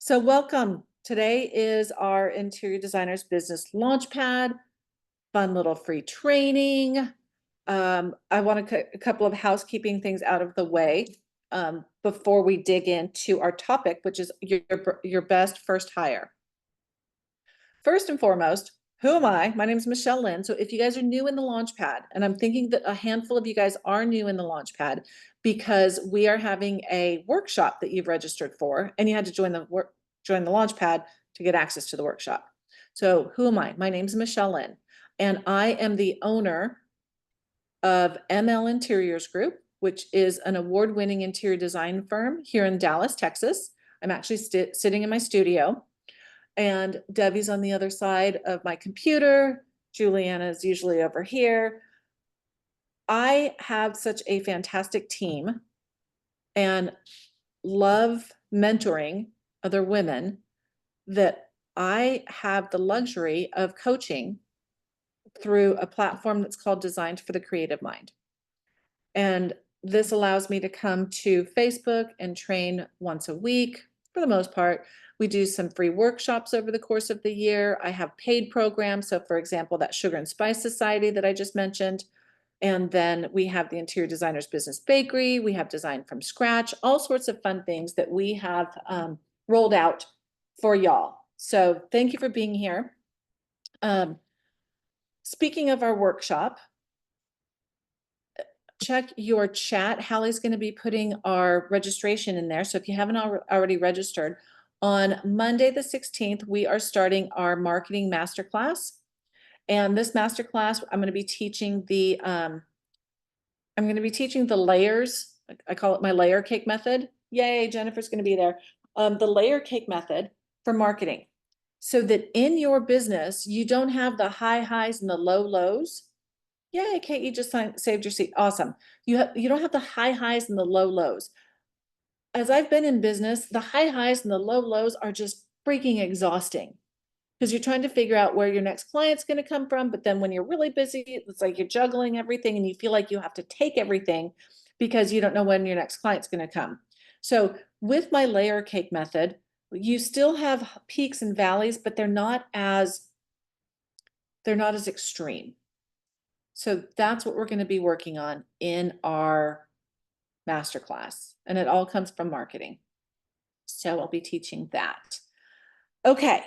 So welcome. Today is our interior designers business launchpad, fun little free training. I want to cut a couple of housekeeping things out of the way before we dig into our topic, which is your best first hire. First and foremost, who am I? My name is Michelle Lynn. So if you guys are new in the Launchpad, and I'm thinking that a handful of you guys are new in the Launchpad because we are having a workshop that you've registered for, and you had to join the Launchpad to get access to the workshop. So who am I? My name is Michelle Lynn, and I am the owner of ML Interiors Group, which is an award-winning interior design firm here in Dallas, Texas. I'm actually sitting in my studio. And Debbie's on the other side of my computer. Juliana is usually over here. I have such a fantastic team and love mentoring other women that I have the luxury of coaching through a platform that's called Designed for the Creative Mind. And this allows me to come to Facebook and train once a week for the most part. We do some free workshops over the course of the year. I have paid programs. So for example, that Sugar and Spice Society that I just mentioned. And then we have the Interior Designers Business Bakery. We have Design from Scratch, all sorts of fun things that we have rolled out for y'all. So thank you for being here. Speaking of our workshop, check your chat. Hallie's going to be putting our registration in there. So if you haven't already registered, on Monday the 16th, we are starting our marketing masterclass. And this masterclass, I'm going to be teaching the layers. I call it my layer cake method. Yay, Jennifer's going to be there. The layer cake method for marketing. So that in your business, you don't have the high highs and the low lows. Yay, Kate, you just saved your seat. Awesome. You don't have the high highs and the low lows. As I've been in business, the high highs and the low lows are just freaking exhausting because you're trying to figure out where your next client's going to come from. But then when you're really busy, it's like you're juggling everything and you feel like you have to take everything because you don't know when your next client's going to come. So with my layer cake method, you still have peaks and valleys, but they're not as extreme. So that's what we're going to be working on in our masterclass. And it all comes from marketing. So I'll be teaching that. Okay.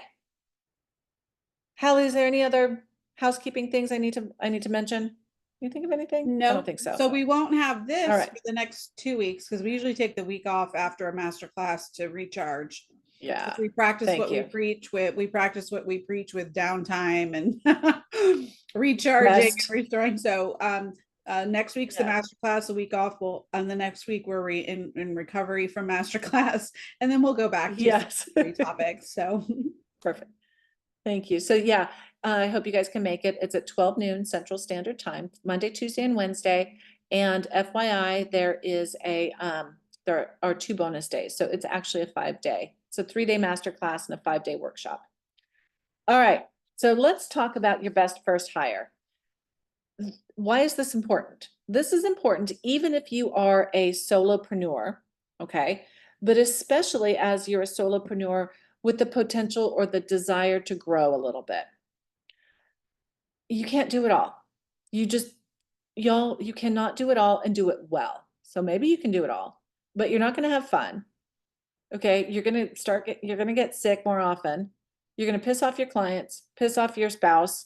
Hallie, is there any other housekeeping things I need to mention? You think of anything? No, I don't think so. So we won't have this right. for the next 2 weeks because we usually take the week off after a master class to recharge. Yeah. We practice what we preach with. We practice what we preach with downtime and recharging and restoring. So next week's the master class, a week off. And the next week we're in recovery from master class, and then we'll go back to three topics. So perfect. Thank you. So yeah, I hope you guys can make it. It's at 12 noon Central Standard Time, Monday, Tuesday, and Wednesday. And FYI, there are 2 bonus days. So it's actually a 5-day. It's a 3-day masterclass and a 5-day workshop. All right. So let's talk about your best first hire. Why is this important? This is important even if you are a solopreneur, okay? But especially as you're a solopreneur with the potential or the desire to grow a little bit. You can't do it all. You cannot do it all and do it well. So maybe you can do it all, but you're not going to have fun. Okay. You're going to get sick more often. You're going to piss off your clients, piss off your spouse,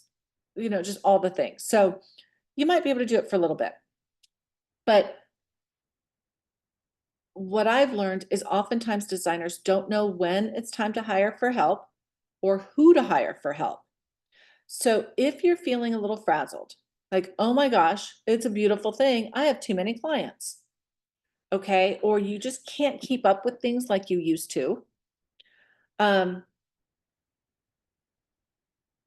just all the things. So you might be able to do it for a little bit. But what I've learned is oftentimes designers don't know when it's time to hire for help or who to hire for help. So if you're feeling a little frazzled, like, oh my gosh, it's a beautiful thing, I have too many clients, okay? Or you just can't keep up with things like you used to. And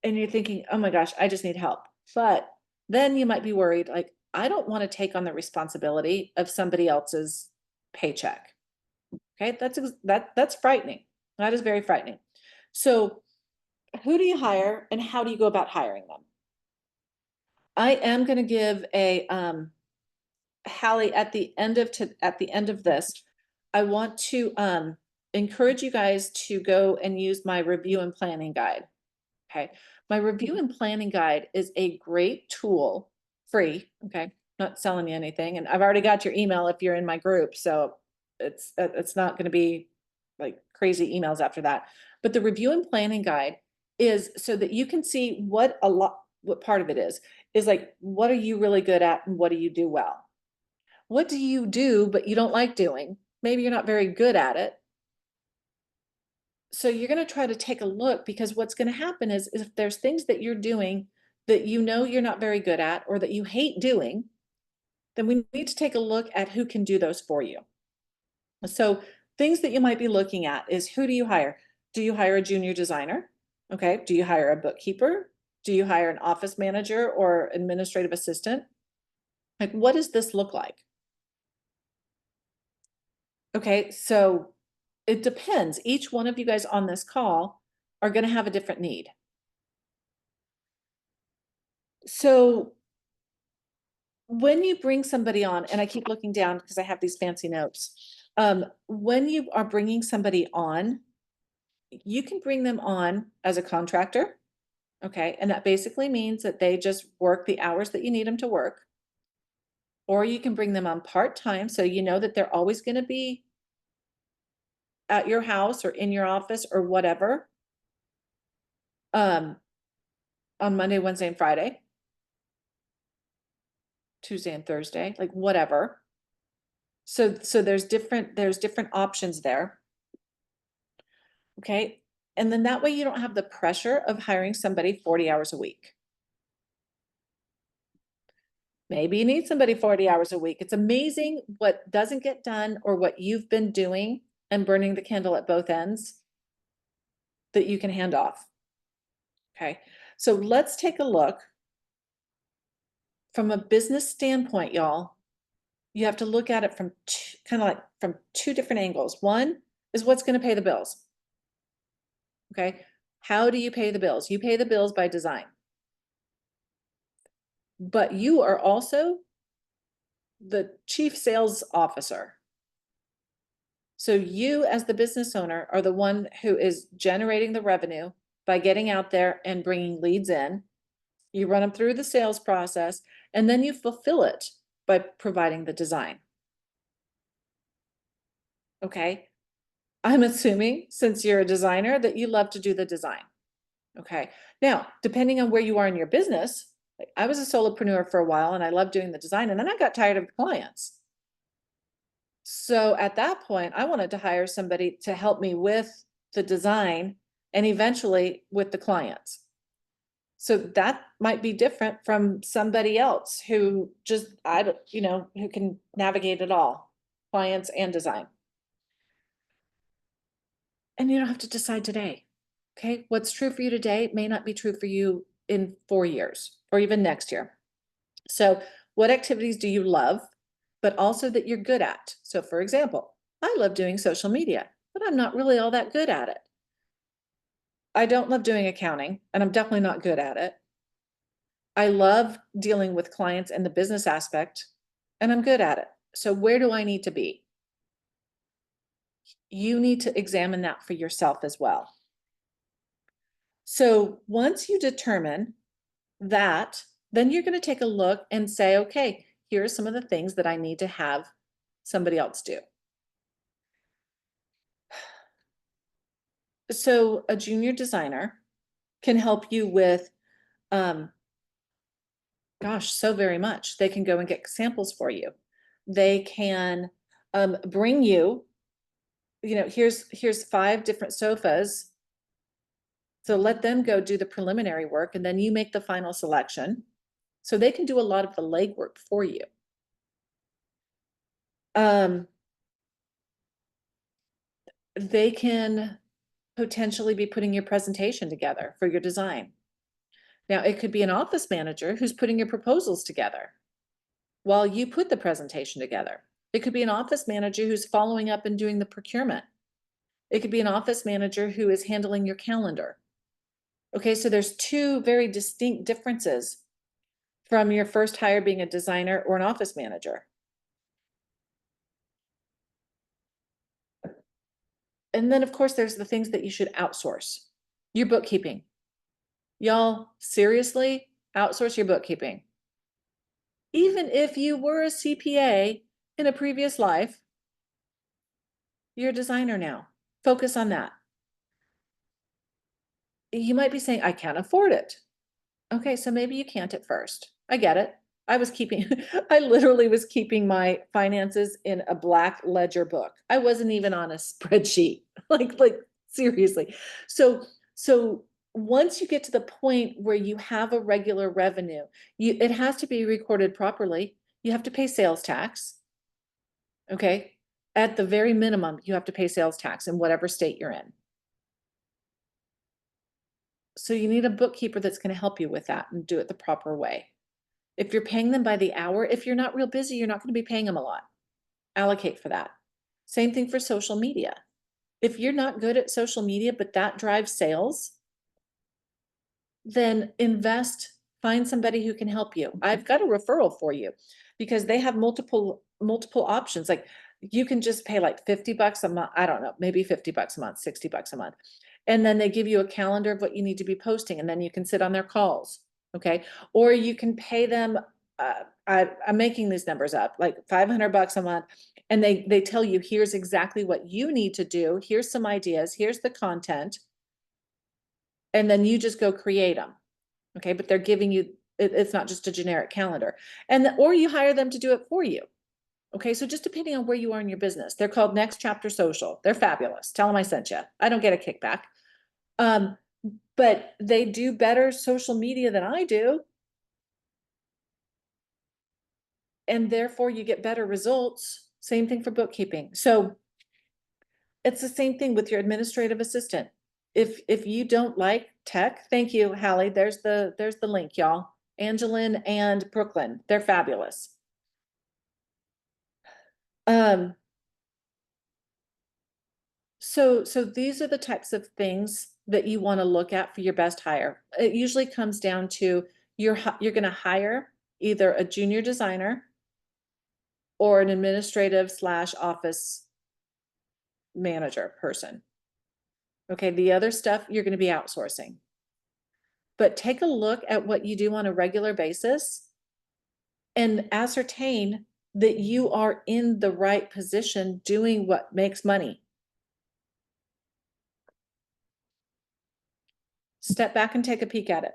you're thinking, oh my gosh, I just need help. But then you might be worried, like, I don't want to take on the responsibility of somebody else's paycheck. Okay, that's frightening. That is very frightening. So who do you hire and how do you go about hiring them? I am going to give a Hallie at the end of this. I want to encourage you guys to go and use my review and planning guide. Okay, my review and planning guide is a great tool, free, okay, not selling you anything, and I've already got your email if you're in my group, so it's not gonna be like crazy emails after that. But the review and planning guide is so that you can see what part of it is like, what are you really good at and what do you do well? What do you do but you don't like doing? Maybe you're not very good at it. So you're going to try to take a look, because what's going to happen is if there's things that you're doing that you know you're not very good at or that you hate doing, then we need to take a look at who can do those for you. So things that you might be looking at is, who do you hire? Do you hire a junior designer? Okay. Do you hire a bookkeeper? Do you hire an office manager or administrative assistant? Like, what does this look like? Okay, so it depends. Each one of you guys on this call are going to have a different need. So when you bring somebody on, and I keep looking down because I have these fancy notes. When you are bringing somebody on, you can bring them on as a contractor. Okay, and that basically means that they just work the hours that you need them to work. Or you can bring them on part-time, so you know that they're always going to be at your house or in your office or whatever. On Monday, Wednesday, and Friday. Tuesday and Thursday, like whatever. So there's different options there. Okay. And then that way you don't have the pressure of hiring somebody 40 hours a week. Maybe you need somebody 40 hours a week. It's amazing what doesn't get done, or what you've been doing and burning the candle at both ends, that you can hand off. Okay. So let's take a look from a business standpoint, y'all. You have to look at it from kind of like from two different angles. One is, what's going to pay the bills? Okay. How do you pay the bills? You pay the bills by design. But you are also the chief sales officer. So you, as the business owner, are the one who is generating the revenue by getting out there and bringing leads in. You run them through the sales process, and then you fulfill it by providing the design. Okay. I'm assuming, since you're a designer, that you love to do the design. Okay. Now, depending on where you are in your business, like I was a solopreneur for a while and I loved doing the design, and then I got tired of the clients. So at that point, I wanted to hire somebody to help me with the design and eventually with the clients. So that might be different from somebody else who just, I don't, who can navigate it all, clients and design. And you don't have to decide today. Okay. What's true for you today may not be true for you in 4 years or even next year. So what activities do you love, but also that you're good at? So for example, I love doing social media, but I'm not really all that good at it. I don't love doing accounting, and I'm definitely not good at it. I love dealing with clients and the business aspect, and I'm good at it. So where do I need to be? You need to examine that for yourself as well. So once you determine that, then you're going to take a look and say, okay, here are some of the things that I need to have somebody else do. So a junior designer can help you with, gosh, so very much. They can go and get samples for you. They can bring you, here's 5 different sofas. So let them go do the preliminary work, and then you make the final selection. So they can do a lot of the legwork for you. They can potentially be putting your presentation together for your design. Now, it could be an office manager who's putting your proposals together while you put the presentation together. It could be an office manager who's following up and doing the procurement. It could be an office manager who is handling your calendar. Okay, so there's 2 very distinct differences from your first hire being a designer or an office manager. And then of course, there's the things that you should outsource. Your bookkeeping. Y'all, seriously, outsource your bookkeeping. Even if you were a CPA in a previous life, you're a designer now. Focus on that. You might be saying, I can't afford it. Okay, so maybe you can't at first. I get it. I was keeping, I literally was keeping my finances in a black ledger book. I wasn't even on a spreadsheet, like seriously. So once you get to the point where you have a regular revenue, it has to be recorded properly. You have to pay sales tax. Okay. At the very minimum, you have to pay sales tax in whatever state you're in. So you need a bookkeeper that's going to help you with that and do it the proper way. If you're paying them by the hour, if you're not real busy, you're not going to be paying them a lot. Allocate for that. Same thing for social media. If you're not good at social media, but that drives sales, then invest, find somebody who can help you. I've got a referral for you because they have multiple options. Like you can just pay like 50 bucks a month. I don't know, maybe 50 bucks a month, 60 bucks a month. And then they give you a calendar of what you need to be posting, and then you can sit on their calls. Okay. Or you can pay them, I'm making these numbers up, like 500 bucks a month. And they tell you, here's exactly what you need to do. Here's some ideas. Here's the content. And then you just go create them. Okay. But they're giving you, it's not just a generic calendar. Or you hire them to do it for you. Okay. So just depending on where you are in your business, they're called Next Chapter Social. They're fabulous. Tell them I sent you. I don't get a kickback. But they do better social media than I do. And therefore you get better results. Same thing for bookkeeping. So it's the same thing with your administrative assistant. If you don't like tech, thank you, Hallie. There's the link, y'all. Angeline and Brooklyn, they're fabulous. So these are the types of things that you want to look at for your best hire. It usually comes down to you're going to hire either a junior designer or an administrative / office manager person. Okay, the other stuff you're going to be outsourcing. But take a look at what you do on a regular basis and ascertain that you are in the right position doing what makes money. Step back and take a peek at it.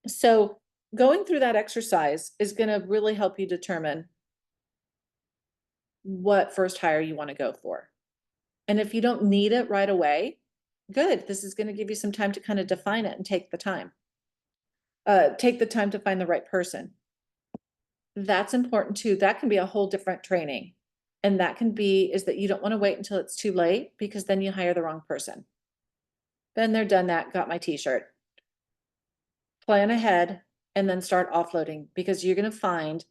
So going through that exercise is going to really help you determine what first hire you want to go for. And if you don't need it right away, good. This is going to give you some time to kind of define it and take the time. Take the time to find the right person. That's important too. That can be a whole different training. And that can be is that you don't want to wait until it's too late because then you hire the wrong person. Been there, done that, got my t-shirt. Plan ahead and then start offloading because you're going to find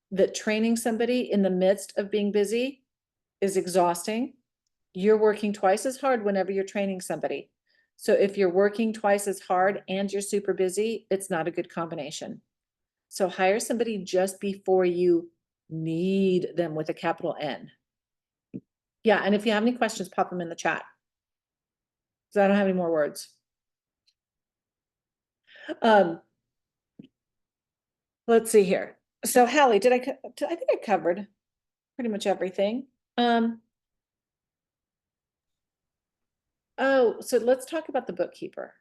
that training somebody in the midst of being busy is exhausting. You're working twice as hard whenever you're training somebody. So if you're working twice as hard and you're super busy, it's not a good combination. So hire somebody just before you need them with a capital N. Yeah, and if you have any questions, pop them in the chat. Because I don't have any more words. Let's see here. So Hallie, I think I covered pretty much everything. Oh, so let's talk about the bookkeeper.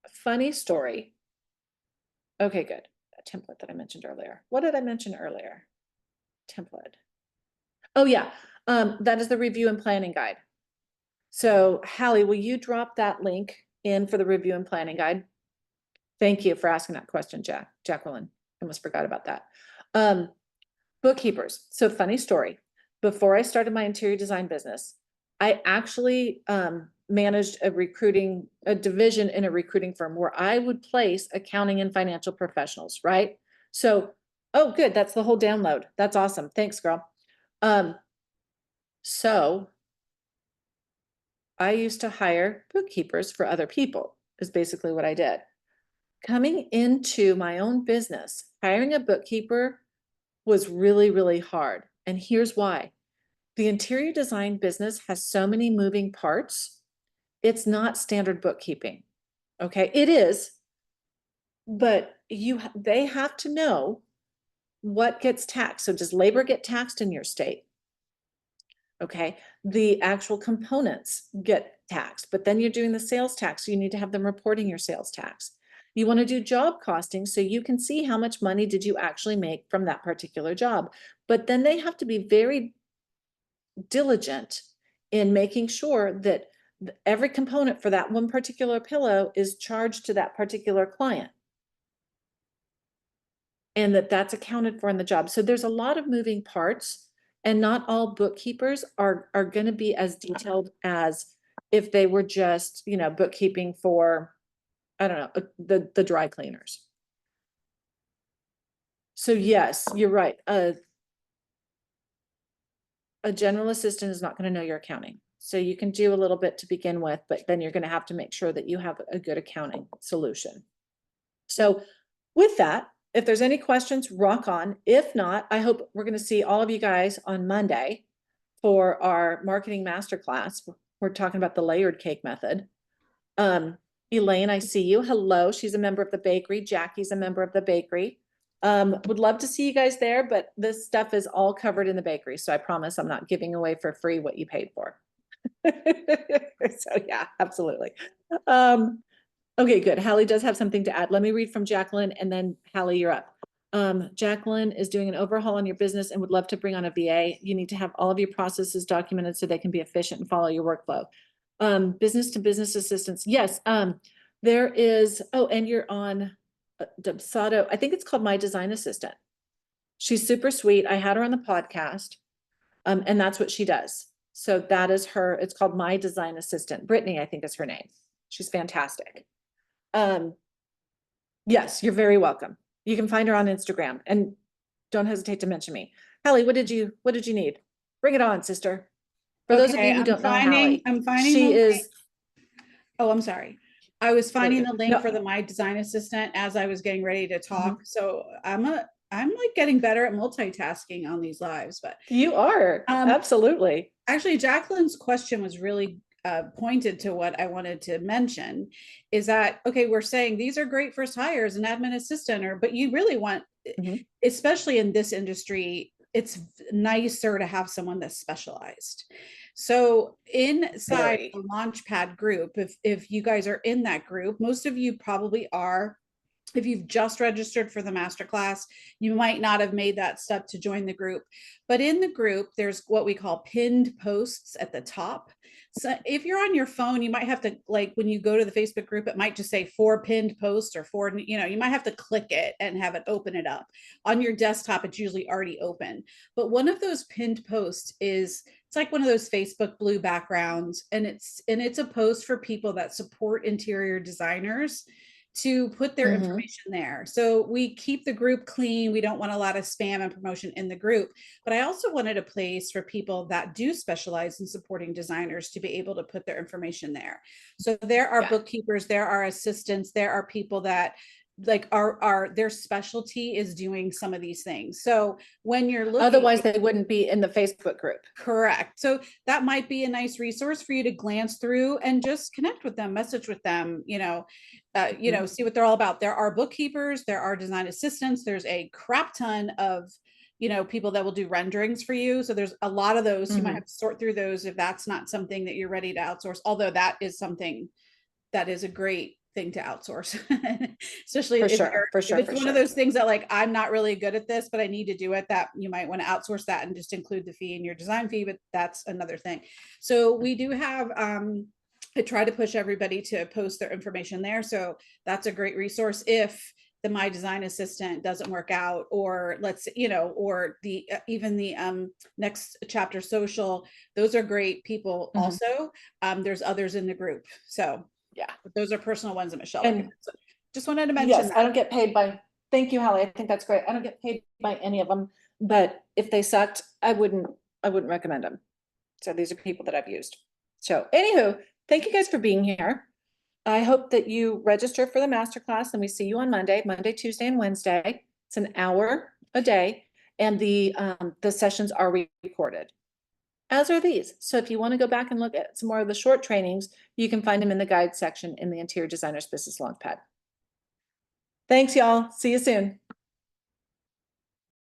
Funny story. Okay, good. A template that I mentioned earlier. What did I mention earlier? Template. Oh yeah, that is the review and planning guide. So Hallie, will you drop that link in for the review and planning guide? Thank you for asking that question, Jacqueline. I almost forgot about that. Bookkeepers. So funny story. Before I started my interior design business, I actually managed a division in a recruiting firm where I would place accounting and financial professionals, right? So, oh, good. That's the whole download. That's awesome. Thanks, girl. So I used to hire bookkeepers for other people is basically what I did. Coming into my own business, hiring a bookkeeper was really, really hard. And here's why. the interior design business has so many moving parts. It's not standard bookkeeping. Okay, it is, but they have to know what gets taxed. So does labor get taxed in your state? Okay, the actual components get taxed, but then you're doing the sales tax. So you need to have them reporting your sales tax. You want to do job costing so you can see how much money did you actually make from that particular job. But then they have to be very diligent in making sure that every component for that one particular pillow is charged to that particular client. And that's accounted for in the job. So there's a lot of moving parts, and not all bookkeepers are going to be as detailed as if they were just, bookkeeping for, I don't know, the dry cleaners. So yes, you're right. A general assistant is not going to know your accounting. So you can do a little bit to begin with, but then you're going to have to make sure that you have a good accounting solution. So with that, if there's any questions, rock on. If not, I hope we're going to see all of you guys on Monday for our marketing masterclass. We're talking about the layered cake method. Elaine, I see you. Hello. She's a member of the bakery. Jackie's a member of the bakery. Would love to see you guys there, but this stuff is all covered in the bakery. So I promise I'm not giving away for free what you paid for. So yeah, absolutely. Okay, good. Hallie does have something to add. Let me read from Jacqueline, and then Hallie, you're up. Jacqueline is doing an overhaul on your business and would love to bring on a VA. You need to have all of your processes documented so they can be efficient and follow your workflow. Business to business assistance. Yes. There is, and you're on Dubsado. I think it's called My Design Assistant. She's super sweet. I had her on the podcast, and that's what she does. So that is her. It's called My Design Assistant. Brittany, I think is her name. She's fantastic. Yes, you're very welcome. You can find her on Instagram, and don't hesitate to mention me. Hallie, what did you need? Bring it on, sister. For those of you who don't know Hallie, I'm finding she the is. link. Oh, I'm sorry. I was finding the link No. for the My Design Assistant as I was getting ready to talk. So I'm like getting better at multitasking on these lives, but You are absolutely. Actually, Jacqueline's question was really pointed to what I wanted to mention, is that, okay, we're saying these are great first hires, an admin assistant, but you really want, especially in this industry, it's nicer to have someone that's specialized. So inside the Launchpad group, if you guys are in that group, most of you probably are. If you've just registered for the masterclass, you might not have made that step to join the group. But in the group, there's what we call pinned posts at the top. So if you're on your phone, you might have to, like, when you go to the Facebook group, it might just say 4 pinned posts or 4, you might have to click it and have it open it up. On your desktop, it's usually already open. But one of those pinned posts it's like one of those Facebook blue backgrounds, and it's a post for people that support interior designers to put their information there. So we keep the group clean. We don't want a lot of spam and promotion in the group, but I also wanted a place for people that do specialize in supporting designers to be able to put their information there. So there are bookkeepers, there are assistants, there are people that like their specialty is doing some of these things. So when you're looking, otherwise they wouldn't be in the Facebook group. Correct. So that might be a nice resource for you to glance through and just connect with them, message with them, see what they're all about. There are bookkeepers, there are design assistants, there's a crap ton of people that will do renderings for you. So there's a lot of those. You might have to sort through those if that's not something that you're ready to outsource, although that is something that is a great thing to outsource. Especially if it's one of those things that, like, I'm not really good at this, but I need to do it, that you might want to outsource that and just include the fee in your design fee, but that's another thing. So we do have, I try to push everybody to post their information there. So that's a great resource if the My Design Assistant doesn't work out, or or even the Next Chapter Social. Those are great people. Also, there's others in the group. So yeah, those are personal ones that Michelle. And so just wanted to mention. Yes, I don't get paid by. Thank you, Hallie. I think that's great. I don't get paid by any of them, but if they sucked, I wouldn't recommend them. So these are people that I've used. So anywho, thank you guys for being here. I hope that you register for the masterclass, and we see you on Monday, Tuesday, and Wednesday. It's an hour a day, and the sessions are recorded. as are these. So if you want to go back and look at some more of the short trainings, you can find them in the guide section in the Interior Designers Business Launchpad. Thanks, y'all. See you soon.